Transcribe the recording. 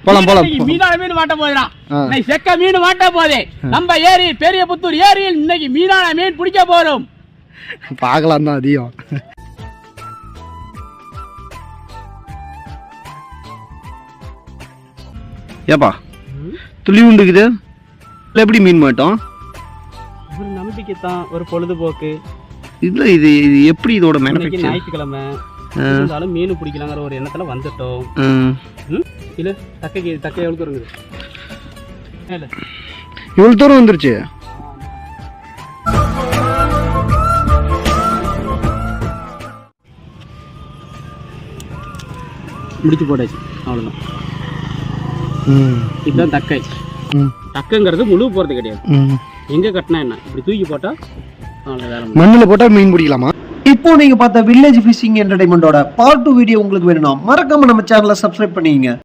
போலாம் போலாம். மீனான மீன் மாட்ட போதுடா. இன்னைக்கு செக்க மீன் மாட்ட போதே. நம்ம ஏரி பெரிய புத்தூர் ஏரியில் இன்னைக்கு மீனான மீன் பிடிக்க போறோம். பார்க்கலாம் தான் அதிகம். ஏப்பா துளி உண்டுக்குது, எப்படி மீன் மாட்டோம்? ஒரு நம்பிக்கை தான், ஒரு பொழுதுபோக்கு. இல்ல இது எப்படி இதோட மேனுஃபேக்சர்? ஞாயிற்றுக்கிழமை இருந்தாலும் மீன் பிடிக்கலாங்கிற ஒரு எண்ணத்துல வந்துட்டோம். இல்ல தக்கை எவ்வளவு தூரம் இருக்குது? இவ்வளவு தூரம் வந்துருச்சு. முடிச்சு போட்டாச்சு, அவ்வளவுதான். இதுதான் தக்கை. தக்கைங்கிறது முழு போறது கிடையாது. எங்க கட்டினா என்ன, இப்படி தூக்கி போட்டா மண்ணில் போட்டா மீன் பிடிக்கலாமா? இப்போ நீங்க பார்த்த வில்லேஜ் ஃபிஷிங் என்டர்டைன்மெண்டோட பார்ட் 2 வீடியோ உங்களுக்கு வேணும்னா மறக்காம நம்ம சேனலை சப்ஸ்கிரைப் பண்ணிக்கங்க.